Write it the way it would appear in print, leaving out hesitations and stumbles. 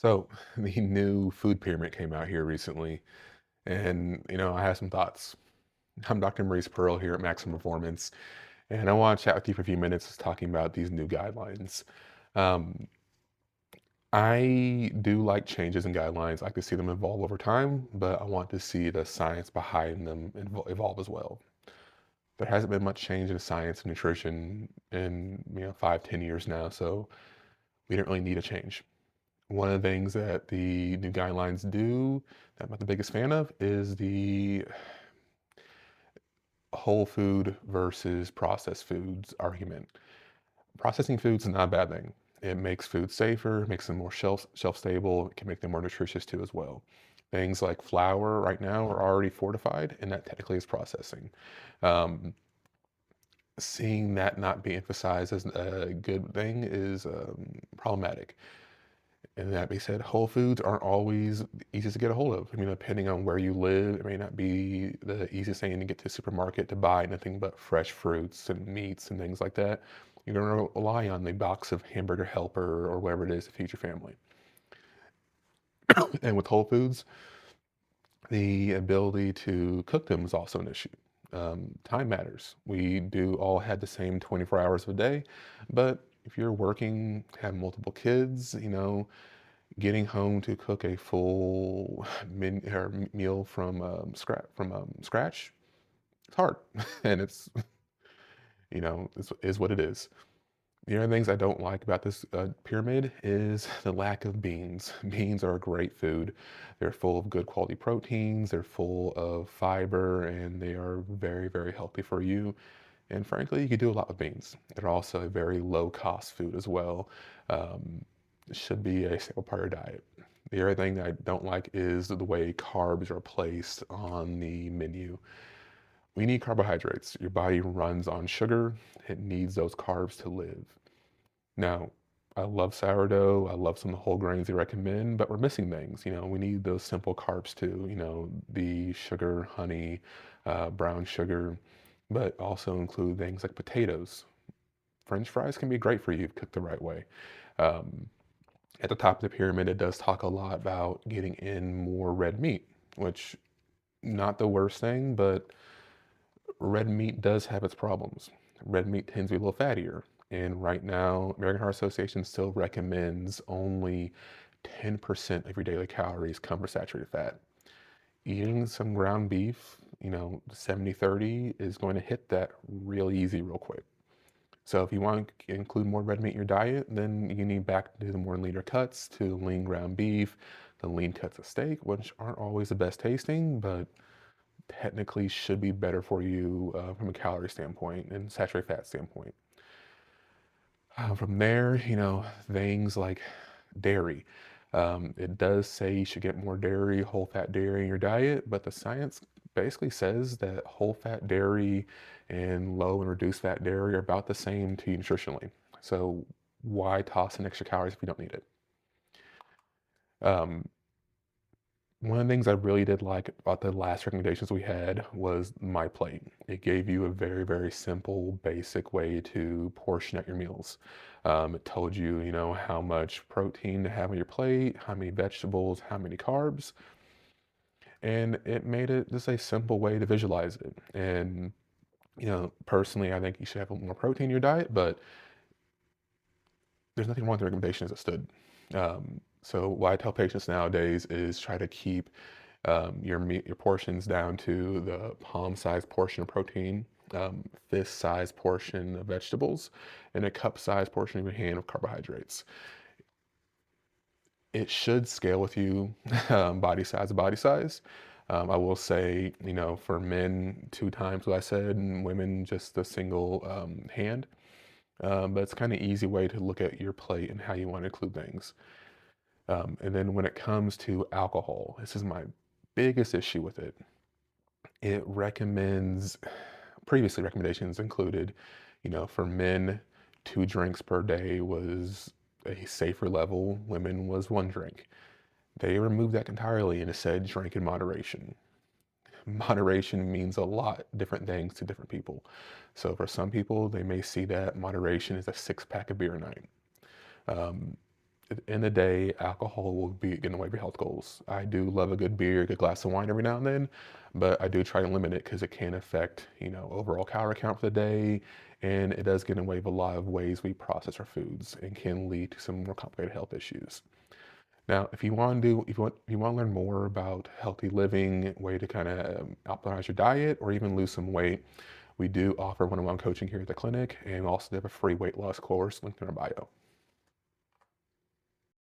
So the new food pyramid came out here recently, and I have some thoughts. I'm Dr. Maurice Pearl here at Maximum Performance, and I want to chat with you for a few minutes talking about these new guidelines. Um, I do like changes in guidelines. I like to see them evolve over time, but I want to see the science behind them evolve as well. There hasn't been much change in science and nutrition in 5, 10 years now, so we don't really need a change. One of the things that the new guidelines do that I'm not the biggest fan of is the whole food versus processed foods argument. Processing foods is not a bad thing. It makes food safer, makes them more shelf stable, it can make them more nutritious too as well. Things like flour right now are already fortified, and that technically is processing. Um, Seeing that not be emphasized as a good thing is problematic. And that being said, whole foods aren't always the easiest to get a hold of. I mean, depending on where you live, it may not be the easiest thing to get to the supermarket to buy nothing but fresh fruits and meats and things like that. You're going to rely on the box of Hamburger Helper or whatever it is to feed your family. And with whole foods, the ability to cook them is also an issue. Time matters. We do all have the same 24 hours of a day, but if you're working, have multiple kids, getting home to cook a full meal from scratch, it's hard, and is what it is. The other things I don't like about this pyramid is the lack of beans. Beans are a great food. They're full of good quality proteins. They're full of fiber, and they are very, very healthy for you. And frankly, you could do a lot with beans. They're also a very low cost food as well. Um, it should be a staple part of your diet. The other thing that I don't like is the way carbs are placed on the menu. We need carbohydrates. Your body runs on sugar. It needs those carbs to live. Now, I love sourdough. I love some of the whole grains they recommend, but we're missing things. We need those simple carbs too. The sugar, honey, brown sugar, but also include things like potatoes. French fries can be great for you if cooked the right way. Um, at the top of the pyramid, it does talk a lot about getting in more red meat, which not the worst thing, but red meat does have its problems. Red meat tends to be a little fattier. And right now, American Heart Association still recommends only 10% of your daily calories come from saturated fat. Eating some ground beef, 70/30 is going to hit that real easy, real quick. So if you want to include more red meat in your diet, then you need back to the more leaner cuts, to lean ground beef, the lean cuts of steak, which aren't always the best tasting, but technically should be better for you from a calorie standpoint and saturated fat standpoint. From there, things like dairy. It does say you should get more dairy, whole fat dairy in your diet, but the science basically says that whole fat dairy and low and reduced fat dairy are about the same to you nutritionally. So why toss in extra calories if you don't need it? Um, One of the things I really did like about the last recommendations we had was My Plate. It gave you a very, very simple, basic way to portion out your meals. It told you, how much protein to have on your plate, how many vegetables, how many carbs, and it made it just a simple way to visualize it. And, personally, I think you should have more protein in your diet, but there's nothing wrong with the recommendation as it stood. So what I tell patients nowadays is try to keep your portions down to the palm-sized portion of protein, fist-sized portion of vegetables, and a cup-sized portion of your hand of carbohydrates. It should scale with you, body size to body size. I will say, for men, 2 times what I said, and women, just a single hand. But it's kind of easy way to look at your plate and how you want to include things. And then when it comes to alcohol, this is my biggest issue with it. It recommends, previously recommendations included, for men, 2 drinks per day was a safer level. Women was 1 drink. They removed that entirely and it said drink in moderation. Moderation means a lot different things to different people. So for some people, they may see that moderation is a 6 pack of beer a night. Um, at the end of the day, alcohol will be getting away with your health goals. I do love a good beer, a good glass of wine every now and then, but I do try to limit it because it can affect, overall calorie count for the day, and it does get in the way of a lot of ways we process our foods and can lead to some more complicated health issues. Now, if you want to do, if you want to learn more about healthy living, way to kind of optimize your diet, or even lose some weight, we do offer one-on-one coaching here at the clinic, and we also have a free weight loss course linked in our bio.